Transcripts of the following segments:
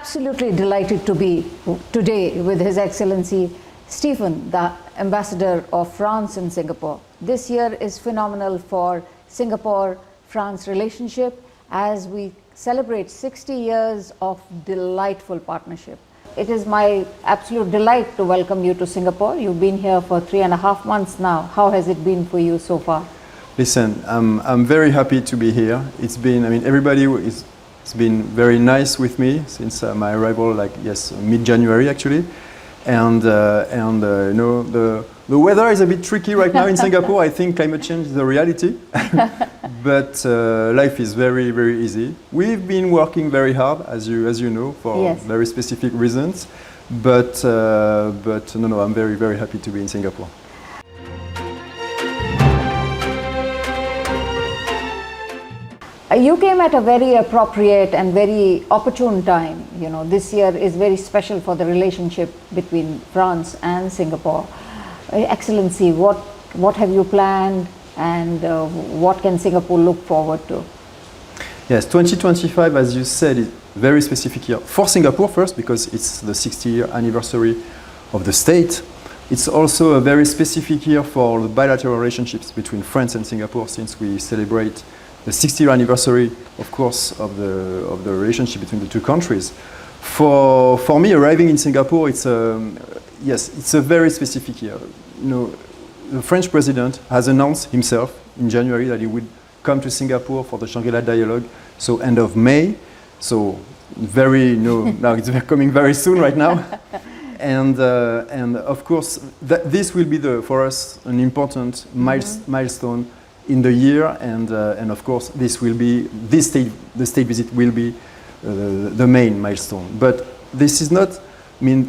absolutely delighted to be today with His Excellency Stephen, the Ambassador of France in Singapore. This year is phenomenal for Singapore-France relationship as we celebrate 60 years of delightful partnership. It is my absolute delight to welcome you to Singapore. You've been here for 3.5 months now. How has it been for you so far? Listen, I'm very happy to be here. It's been, everybody it's been very nice with me since my arrival, mid-January actually. And you know, the weather is a bit tricky right now in Singapore. I think climate change is a reality, but life is very, very easy. We've been working very hard, as you know, for very specific reasons. But no, I'm very, very happy to be in Singapore. You came at a very appropriate and very opportune time. You know, this year is very special for the relationship between France and Singapore. Excellency, what have you planned, and what can Singapore look forward to? Yes, 2025, as you said, is a very specific year for Singapore first because it's the 60-year anniversary of the state. It's also a very specific year for the bilateral relationships between France and Singapore, since we celebrate the 60-year anniversary, of course, of the relationship between the two countries. For me, arriving in Singapore, it's a very specific year. You know, the French president has announced himself in January that he would come to Singapore for the Shangri-La dialogue. So end of May. So now it's coming very soon right now. And of course, this will be for us an important milestone in the year, and of course the state visit will be the main milestone. But this is not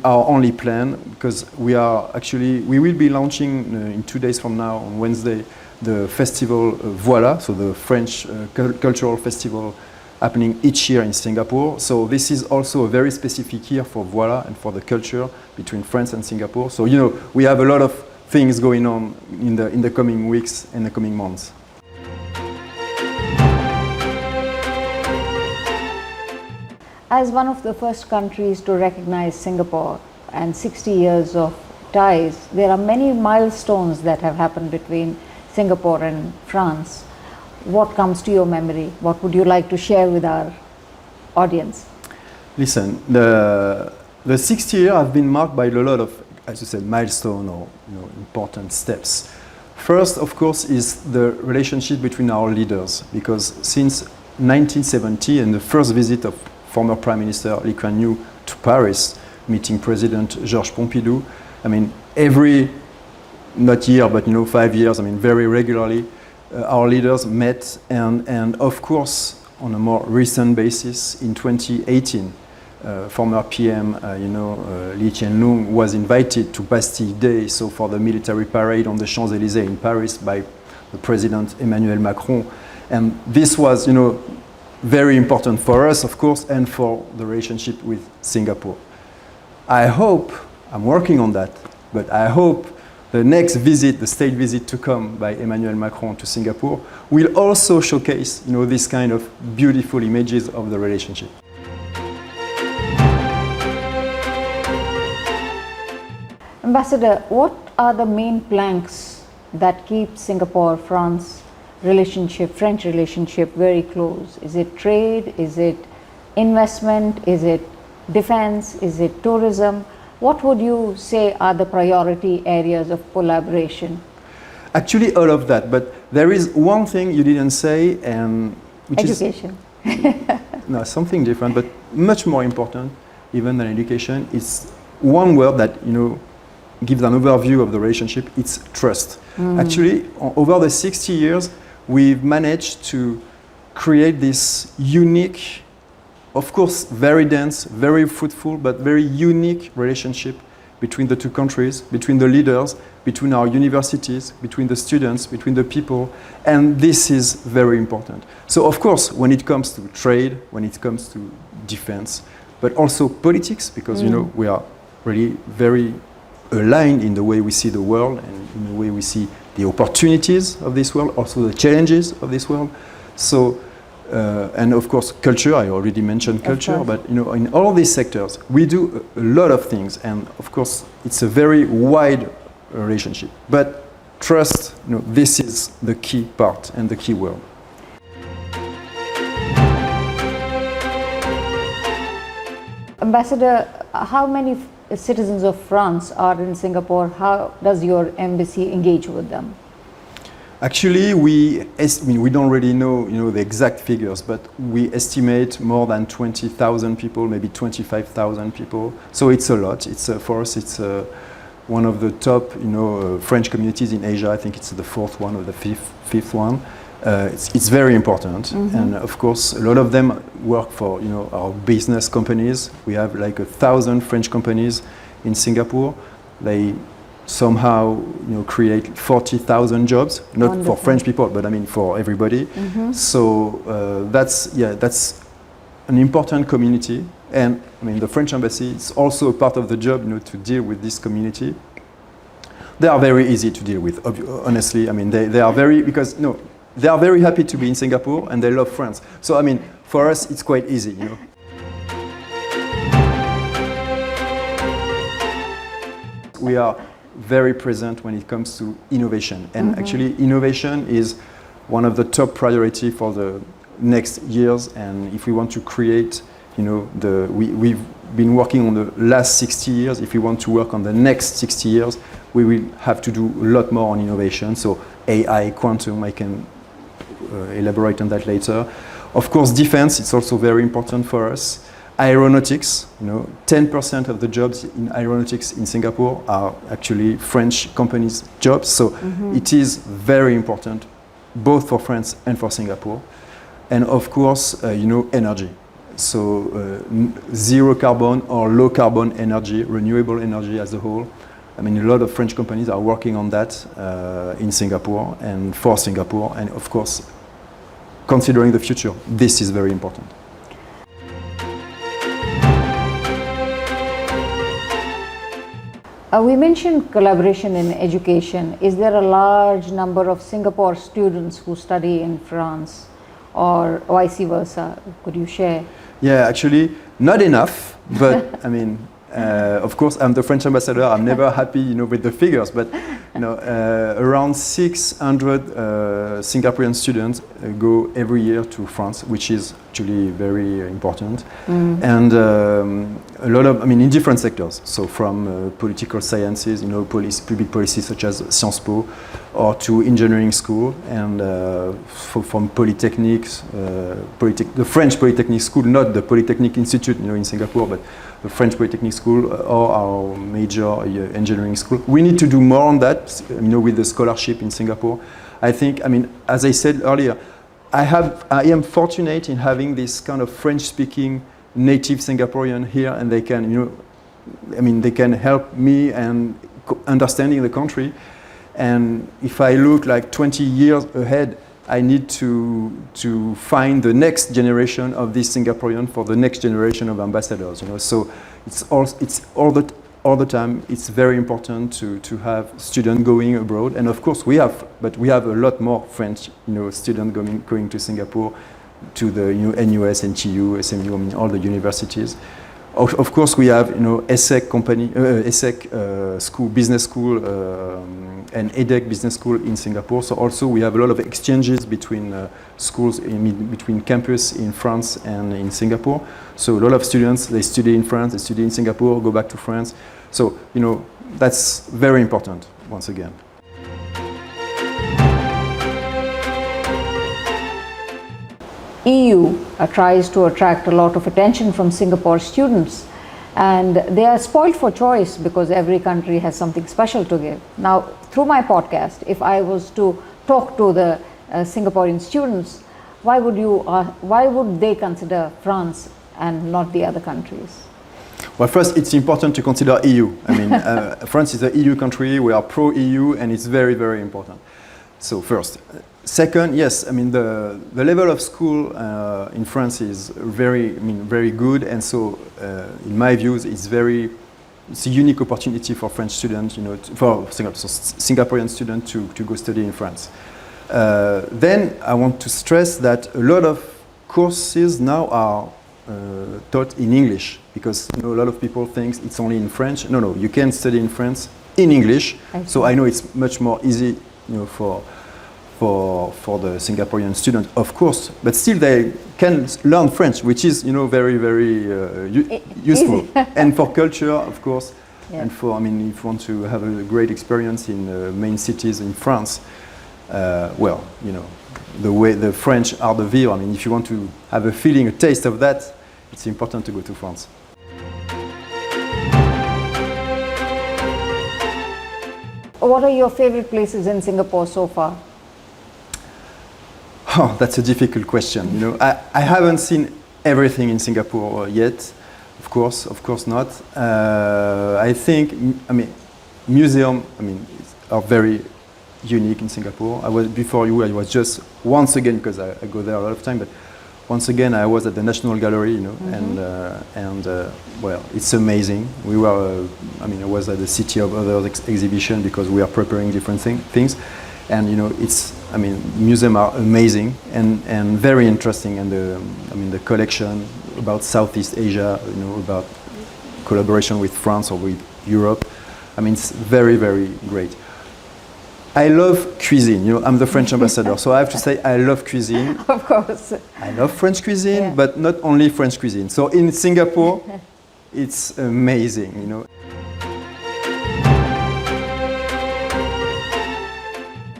our only plan, because we will be launching in 2 days from now, on Wednesday, the festival Voila, so the French cultural festival happening each year in Singapore. So this is also a very specific year for Voila and for the culture between France and Singapore. So you know, we have a lot of things going on in the coming weeks and the coming months. As one of the first countries to recognize Singapore and 60 years of ties, there are many milestones that have happened between Singapore and France. What comes to your memory? What would you like to share with our audience? Listen, the 60 years have been marked by a lot of, as you said, milestone or important steps. First, of course, is the relationship between our leaders, because since 1970 and the first visit of former Prime Minister Lee Kuan Yew to Paris, meeting President Georges Pompidou, not year, but 5 years, very regularly, our leaders met, and of course, on a more recent basis, in 2018, former PM, Lee Hsien-loong was invited to Bastille Day, so for the military parade on the Champs-Élysées in Paris by the President Emmanuel Macron. And this was, very important for us, of course, and for the relationship with Singapore. I'm working on that, but I hope the next visit, the state visit to come by Emmanuel Macron to Singapore, will also showcase, this kind of beautiful images of the relationship. Ambassador, what are the main planks that keep Singapore-France French relationship very close? Is it trade? Is it investment? Is it defense? Is it tourism? What would you say are the priority areas of collaboration? Actually, all of that. But there is one thing you didn't say, and which education. No, something different, but much more important, even than education. It's one word that gives an overview of the relationship. It's trust. Actually, over the 60 years, we've managed to create this unique, of course, very dense, very fruitful, but very unique relationship between the two countries, between the leaders, between our universities, between the students, between the people, and this is very important. So, of course, when it comes to trade, when it comes to defense, but also politics, because, we are really very aligned in the way we see the world and in the way we see the opportunities of this world, also the challenges of this world. So and of course culture. I already mentioned culture, but you know, in all these sectors, we do a lot of things, and of course, it's a very wide relationship. But trust, you know, this is the key part and the key word. Ambassador, how many citizens of France are in Singapore? How does your embassy engage with them? Actually, we don't really know, you know, the exact figures, but we estimate more than 20,000 people, maybe 25,000 people. So it's a lot. It's for us, it's one of the top, you know, French communities in Asia. I think it's the fourth one or the fifth one. It's very important, and of course, a lot of them work for, you know, our business companies. We have like 1,000 French companies in Singapore. They somehow, you know, create 40,000 jobs, not Wonderful. for French people, but I mean for everybody. So that's an important community, and I mean the French embassy is also a part of the job, you know, to deal with this community. They are very easy to deal with, honestly. I mean they are very, because no. They are very happy to be in Singapore and they love France. So, I mean, for us, it's quite easy, you know. We are very present when it comes to innovation. And actually, innovation is one of the top priority for the next years. And if we want to create, you know, we've been working on the last 60 years. If we want to work on the next 60 years, we will have to do a lot more on innovation. So AI, quantum, I can elaborate on that later. Of course, defense, it's also very important for us. Aeronautics, you know, 10% of the jobs in aeronautics in Singapore are actually French companies' jobs. So it is very important, both for France and for Singapore. And of course, you know, energy. So zero carbon or low carbon energy, renewable energy as a whole. I mean, a lot of French companies are working on that in Singapore and for Singapore. And of course, considering the future, this is very important. We mentioned collaboration in education. Is there a large number of Singapore students who study in France, or vice versa? Could you share? Yeah, actually, not enough, but I mean, of course, I'm the French ambassador. I'm never happy, you know, with the figures, but you know, around 600 Singaporean students go every year to France, which is actually very important, and a lot of, I mean, in different sectors. So from political sciences, you know, public policy such as Sciences Po, or to engineering school, and from polytechnics, the French Polytechnic School, not the Polytechnic Institute, you know, in Singapore, but the French Polytechnic School or our major engineering school. We need to do more on that, you know, with the scholarship in Singapore. I think, I mean, as I said earlier, I am fortunate in having this kind of French-speaking native Singaporean here, and they can, you know, I mean, they can help me and understanding the country. And if I look like 20 years ahead, I need to find the next generation of this Singaporean for the next generation of ambassadors. You know, so it's all the time. It's very important to have students going abroad, and of course we have a lot more French, you know, students going to Singapore, to the, you know, NUS, NTU, SMU, I mean, all the universities. Of course, we have, you know, ESSEC company, ESSEC school, business school, and EDEC business school in Singapore. So also we have a lot of exchanges between schools, between campus in France and in Singapore. So a lot of students, they study in France, they study in Singapore, go back to France. So, you know, that's very important, once again. EU tries to attract a lot of attention from Singapore students, and they are spoiled for choice because every country has something special to give. Now, through my podcast, if I was to talk to the Singaporean students, why would they consider France and not the other countries? Well, first, it's important to consider EU. I mean, France is an EU country. We are pro-EU, and it's very, very important. So first. Second, yes, I mean, the level of school in France is very good, and so in my views, it's a unique opportunity for French students, you know, for Singaporean students to go study in France. Then I want to stress that a lot of courses now are taught in English, because a lot of people think it's only in French. No, you can study in France in English. So I know it's much more easy, for the Singaporean student, of course. But still, they can learn French, which is very useful, and for culture, of course. Yeah. And for, if you want to have a great experience in main cities in France, the way the French are the vivre. If you want to have a feeling, a taste of that, it's important to go to France. What are your favorite places in Singapore so far? Oh, that's a difficult question. I haven't seen everything in Singapore yet. Of course not. I think, museums, are very unique in Singapore. I was just once again, because I go there a lot of time, but once again I was at the National Gallery, and it's amazing. We were, I was at the City of Others exhibition because we are preparing different things, and museums are amazing and very interesting, and the collection about Southeast Asia, about collaboration with France or with Europe, it's very, very great. I love cuisine. I'm the French ambassador, so I have to say I love cuisine. Of course. I love French cuisine, but not only French cuisine. So in Singapore, it's amazing.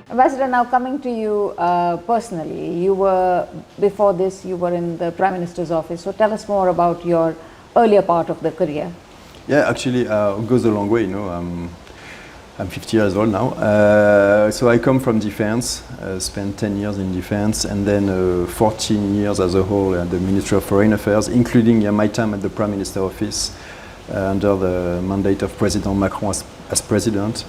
Ambassador, now coming to you personally, before this, you were in the Prime Minister's office. So tell us more about your earlier part of the career. Yeah, actually, it goes a long way. I'm 50 years old now. So I come from defense, spent 10 years in defense, and then 14 years as a whole at the Ministry of Foreign Affairs, including my time at the Prime Minister's office under the mandate of President Macron as president.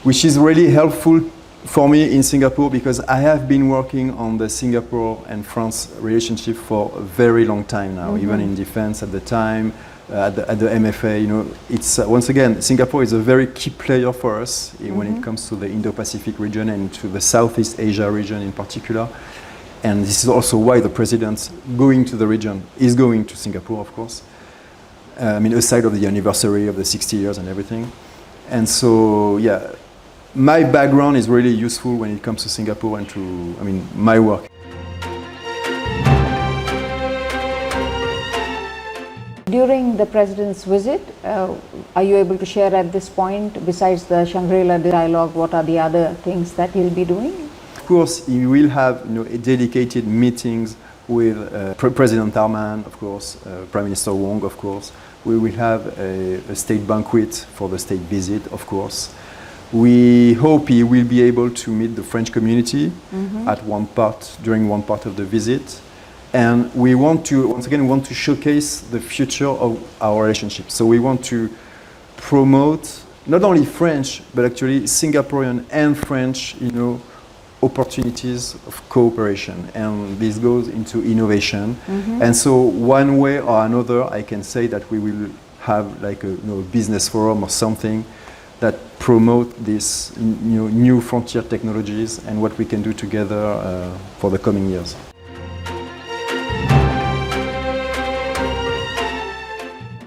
Which is really helpful for me in Singapore, because I have been working on the Singapore and France relationship for a very long time now, even in defense at the time, at the MFA. It's once again, Singapore is a very key player for us when it comes to the Indo-Pacific region and to the Southeast Asia region in particular. And this is also why the president going to the region is going to Singapore, of course. Aside of the anniversary of the 60 years and everything. And so, yeah, my background is really useful when it comes to Singapore and to, my work. During the President's visit, are you able to share at this point, besides the Shangri-La dialogue, what are the other things that he'll be doing? Of course, he will have dedicated meetings with President Arman, of course, Prime Minister Wong, of course. We will have a state banquet for the state visit, of course. We hope he will be able to meet the French community during one part of the visit. And we want to, once again, showcase the future of our relationship. So we want to promote not only French, but actually Singaporean and French, opportunities of cooperation. And this goes into innovation. And so one way or another, I can say that we will have like a business forum or something that promote this new frontier technologies and what we can do together for the coming years.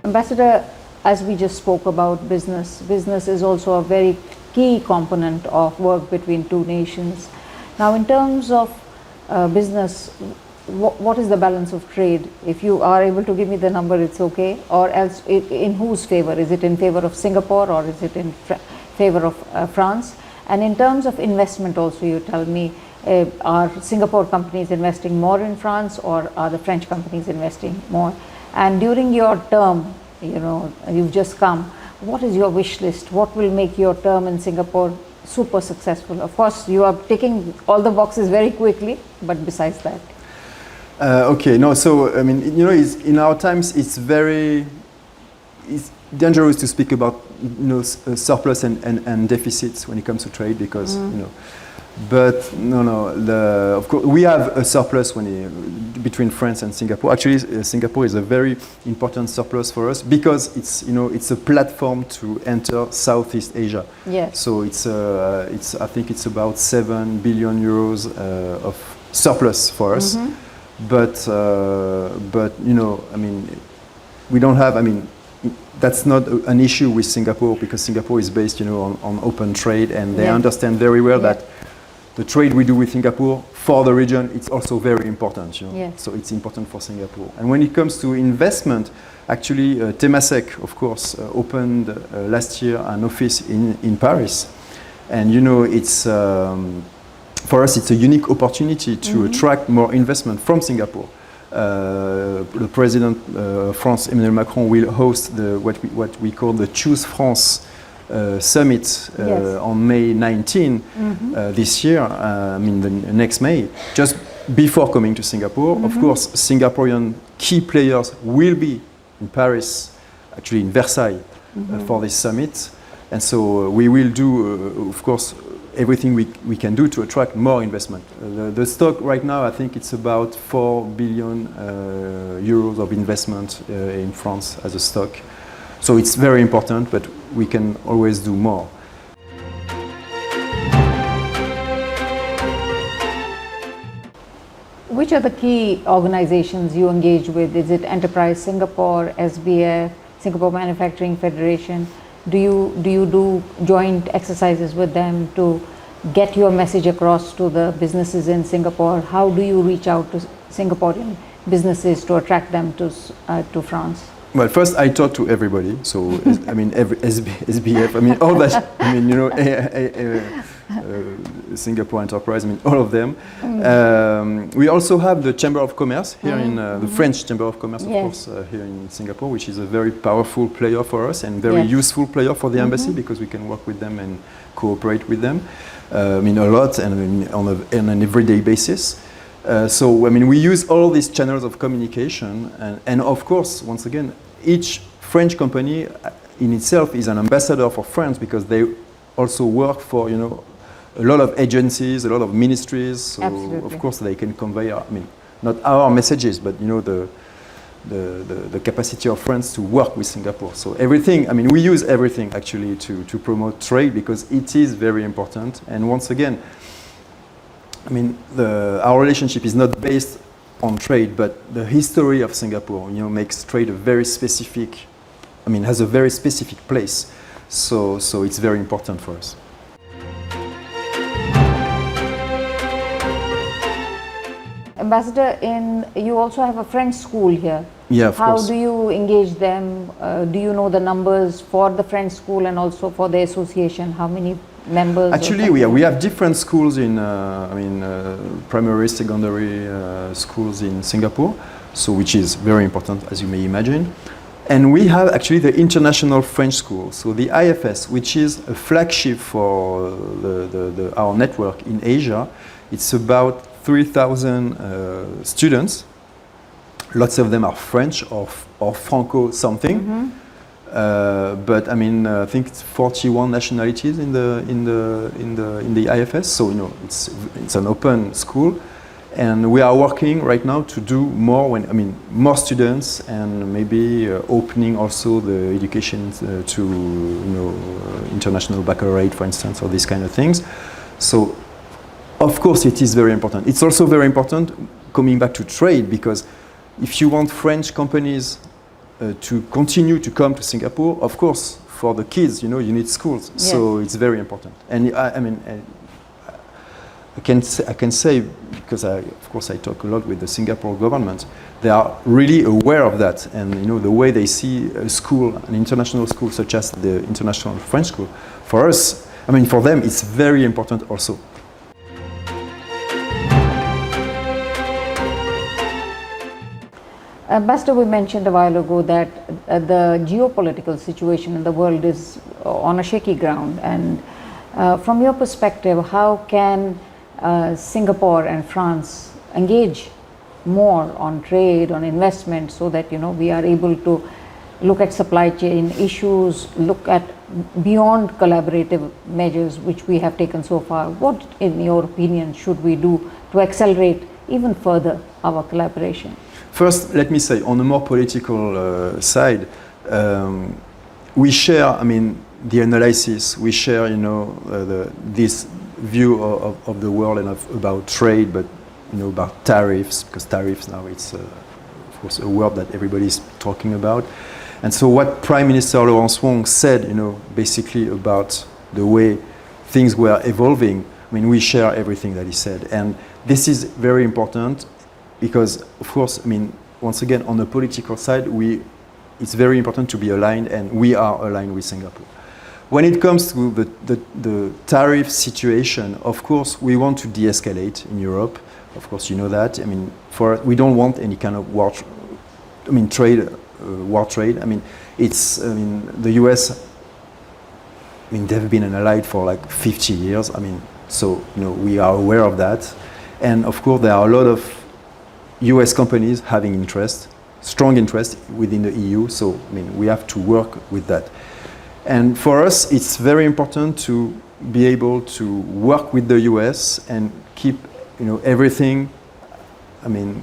Ambassador, as we just spoke about business is also a very key component of work between two nations. Now, in terms of business, what is the balance of trade? If you are able to give me the number, it's okay. Or else, in whose favor? Is it in favor of Singapore, or is it in favor of France? And in terms of investment also, you tell me, are Singapore companies investing more in France, or are the French companies investing more? And during your term, you've just come, what is your wish list? What will make your term in Singapore super successful? Of course, you are ticking all the boxes very quickly, but besides that. In our times, it's dangerous to speak about surplus and deficits when it comes to trade, because but of course we have a surplus between France and Singapore. Actually, Singapore is a very important surplus for us because it's a platform to enter Southeast Asia. Yes. So I think it's about 7 billion euros of surplus for us. But you know, I mean, we don't have. I mean, that's not an issue with Singapore because Singapore is based, you know, on open trade, and they understand very well that the trade we do with Singapore for the region, it's also very important. You know? So it's important for Singapore. And when it comes to investment, actually, Temasek, of course, opened last year an office in Paris, and you know, it's. For us, it's a unique opportunity to attract more investment from Singapore. The President of France, Emmanuel Macron, will host what we call the Choose France Summit on May 19 this year, I mean the next May, just before coming to Singapore. Of course, Singaporean key players will be in Paris, actually in Versailles, for this summit. And so we will do, of course, everything we can do to attract more investment. The stock right now, I think it's about 4 billion euros of investment in France as a stock. So it's very important, but we can always do more. Which are the key organizations you engage with? Is it Enterprise Singapore, SBF, Singapore Manufacturing Federation? Do you do joint exercises with them to get your message across to the businesses in Singapore? How do you reach out to Singaporean businesses to attract them to France? Well, first I talk to everybody. So I mean, SBF. I mean, all that. I mean, you know, Singapore Enterprise. I mean, all of them. We also have the Chamber of Commerce here in the French Chamber of Commerce, of course, here in Singapore, which is a very powerful player for us and very useful player for the embassy because we can work with them and cooperate with them. I mean, a lot and I mean, on an everyday basis. So I mean, we use all these channels of communication, and of course, once again, each French company in itself is an ambassador for France because they also work for, you know, a lot of agencies, a lot of ministries. So of course they can convey, I mean, not our messages, but you know, the capacity of France to work with Singapore. So everything, I mean, we use everything actually to promote trade because it is very important. And once again, I mean, our relationship is not based on trade, but the history of Singapore, you know, makes trade a very specific, I mean, has a very specific place. So it's very important for us. Ambassador, you also have a French school here. Yeah, of course. How do you engage them? Do you know the numbers for the French school and also for the association? How many members? Actually, we have different schools in, primary, secondary schools in Singapore, so which is very important, as you may imagine. And we have actually the International French School, so the IFS, which is a flagship for our network in Asia. It's about 3,000 students. Lots of them are French or Franco something. But I mean, I think it's 41 nationalities in the IFS. So you know, it's an open school, and we are working right now to do more. More students, and maybe opening also the education to international baccalaureate, for instance, or these kind of things. So, of course, it is very important. It's also very important coming back to trade, because if you want French companies to continue to come to Singapore, of course, for the kids, you need schools. Yes. So it's very important. And I can say, because of course I talk a lot with the Singapore government, they are really aware of that, and the way they see a school, an international school such as the International French School, for us, for them, it's very important also. Ambassador, we mentioned a while ago that the geopolitical situation in the world is on a shaky ground, and from your perspective, how can Singapore and France engage more on trade, on investment, so that we are able to look at supply chain issues, look at beyond collaborative measures which we have taken so far? What, in your opinion, should we do to accelerate even further our collaboration? First, let me say, on a more political side, we share, the analysis, we share, this view of the world and about trade, but about tariffs, because tariffs now it's of course a word that everybody is talking about. And so what Prime Minister Lawrence Wong said, basically about the way things were evolving, I mean, we share everything that he said. And this is very important because, of course, I mean, once again, on the political side, it's very important to be aligned, and we are aligned with Singapore. When it comes to the tariff situation, of course, we want to de-escalate in Europe. Of course, you know that. I mean, we don't want any kind of war trade. I mean, the US, I mean, they've been an ally for like 50 years. I mean, so, we are aware of that. And of course, there are a lot of US companies having strong interest within the EU. So, I mean, we have to work with that. And for us, it's very important to be able to work with the US and keep, everything, I mean,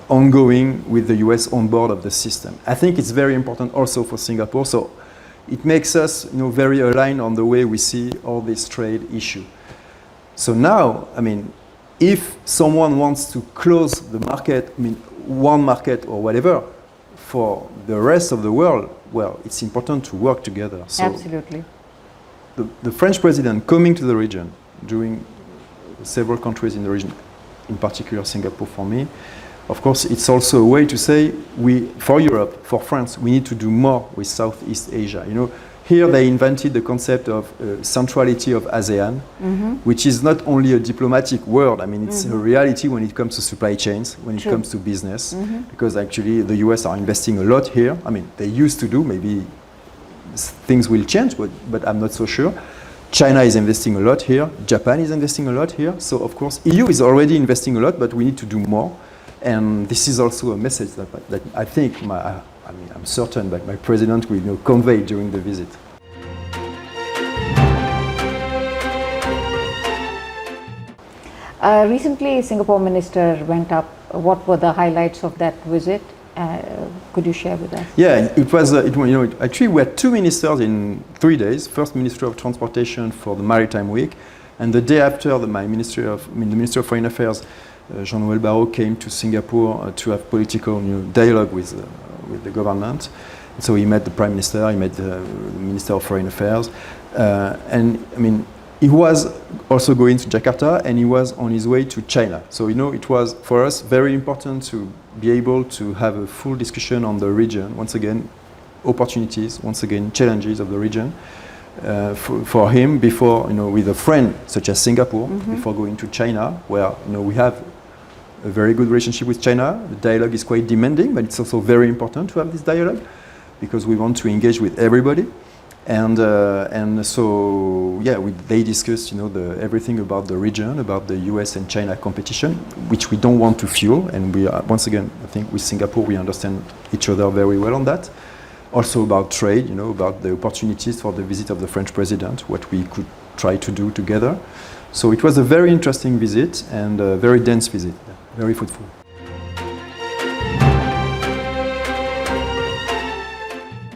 ongoing with the US on board of the system. I think it's very important also for Singapore. So it makes us, very aligned on the way we see all this trade issue. So now, I mean, if someone wants to close the market, I mean, one market or whatever, for the rest of the world, well, it's important to work together. So absolutely. The French president coming to the region, during several countries in the region, in particular Singapore for me, of course, it's also a way to say, for Europe, for France, we need to do more with Southeast Asia. Here they invented the concept of centrality of ASEAN, which is not only a diplomatic word. I mean, it's a reality when it comes to supply chains, when it comes to business, because actually the US are investing a lot here. I mean, they used to do, maybe things will change, but I'm not so sure. China is investing a lot here. Japan is investing a lot here. So, of course, EU is already investing a lot, but we need to do more. And this is also a message that I think, I'm certain that my president will convey during the visit. Recently, Singapore minister went up. What were the highlights of that visit? Could you share with us? Yeah, it was. Actually, we had two ministers in 3 days. First, Minister of Transportation for the Maritime Week, and the day after, the Minister of Foreign Affairs, Jean-Noël Barrot, came to Singapore to have political dialogue with the government. So he met the Prime Minister, he met the Minister of Foreign Affairs, and I mean, he was also going to Jakarta, and he was on his way to China. So it was for us very important to be able to have a full discussion on the region. Once again, opportunities, once again, challenges of the region. For him, before with a friend such as Singapore, before going to China, where we have a very good relationship with China. The dialogue is quite demanding, but it's also very important to have this dialogue because we want to engage with everybody. And so they discussed everything about the region, about the US and China competition, which we don't want to fuel. And we are, once again, I think with Singapore we understand each other very well on that. Also about trade, about the opportunities for the visit of the French president, what we could try to do together. So it was a very interesting visit and a very dense visit, very fruitful.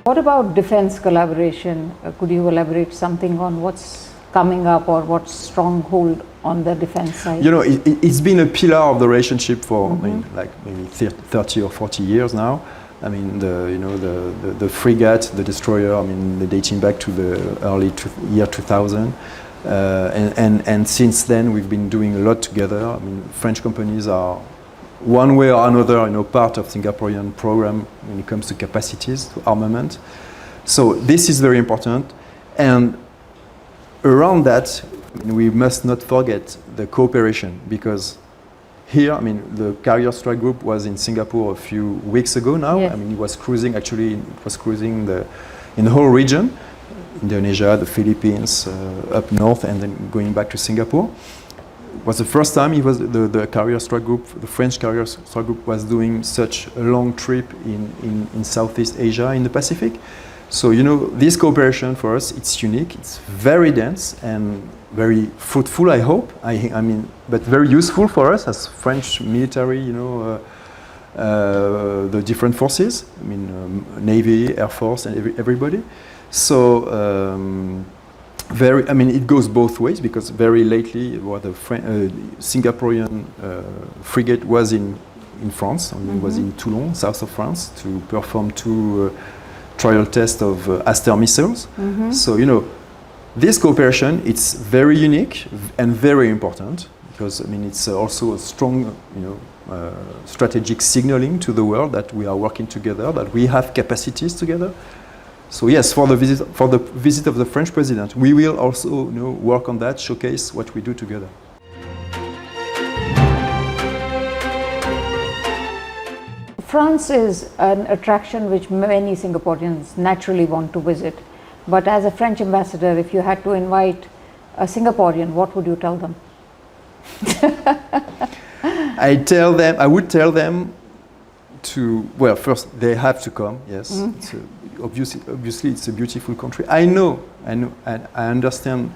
What about defense collaboration? Could you elaborate something on what's coming up or what's stronghold on the defense side? It's been a pillar of the relationship for maybe 30 or 40 years now. I mean, the frigate, the destroyer, I mean, dating back to the early year 2000. And since then, we've been doing a lot together. I mean, French companies are, one way or another, part of Singaporean program when it comes to capacities, to armament. So this is very important. And around that, we must not forget the cooperation, because here, I mean, the carrier strike group was in Singapore a few weeks ago now. Yes. I mean, it was cruising in the whole region, Indonesia, the Philippines, up north, and then going back to Singapore. It was the first time the carrier strike group, the French carrier strike group, was doing such a long trip in Southeast Asia, in the Pacific. So, this cooperation for us, it's unique, it's very dense and very fruitful, I hope. I mean, but very useful for us as French military, the different forces, I mean, Navy, Air Force, and everybody. So, I mean, it goes both ways because very lately, the Singaporean frigate was in France. It was in Toulon, south of France, to perform 2 trial tests of Aster missiles. So, you know, this cooperation, it's very unique and very important because, I mean, it's also a strong, you know, strategic signaling to the world that we are working together, that we have capacities together. So yes, for the visit of the French president, we will also, you know, work on that, showcase what we do together. France is an attraction which many Singaporeans naturally want to visit. But as a French ambassador, if you had to invite a Singaporean, what would you tell them? I would tell them to, well, first they have to come, yes. Obviously it's a beautiful country. I know, and I understand.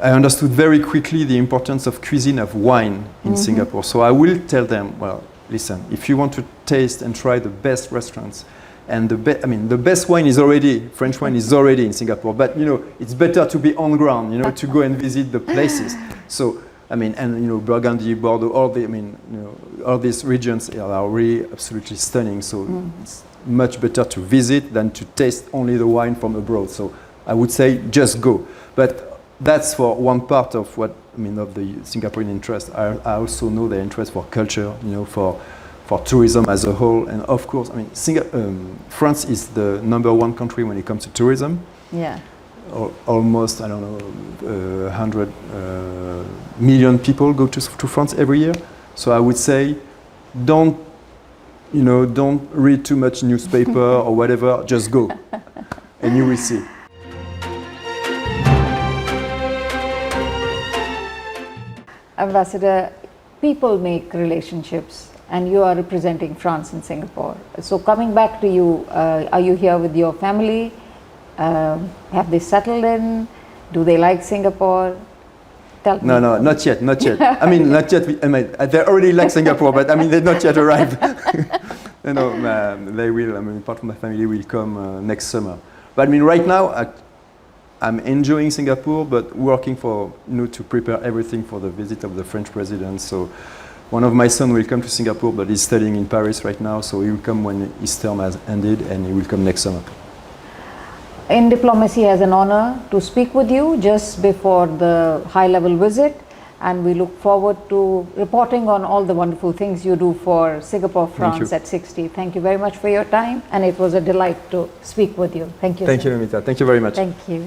I understood very quickly the importance of cuisine, of wine in Singapore. So I will tell them, well, listen, if you want to taste and try the best restaurants, and the best wine is already, French wine is already in Singapore, but you know, it's better to be on ground, you know, to go and visit the places. So, I mean, and you know, Burgundy, Bordeaux, all these regions are really absolutely stunning. So it's much better to visit than to taste only the wine from abroad. So I would say just go. But that's for one part of what, I mean, of the Singaporean interest. I also know their interest for culture, you know, for tourism as a whole. And of course, I mean, France is the #1 country when it comes to tourism. Yeah. Almost, I don't know, 100 million people go to France every year. So I would say, don't read too much newspaper or whatever, just go and you will see. Ambassador, people make relationships and you are representing France and Singapore. So coming back to you, are you here with your family? Have they settled in? Do they like Singapore? Tell me. No, not yet. I mean, not yet. They already like Singapore, but I mean, they've not yet arrived. You know, they will. I mean, part of my family will come next summer. But I mean, right now, I'm enjoying Singapore, but working for, you know, to prepare everything for the visit of the French president. So, one of my sons will come to Singapore, but he's studying in Paris right now. So he will come when his term has ended, and he will come next summer. In Diplomacy has an honor to speak with you just before the high-level visit, and we look forward to reporting on all the wonderful things you do for Singapore, France at 60. Thank you very much for your time, and it was a delight to speak with you. Thank you. Thank you, Namita. Thank you very much. Thank you.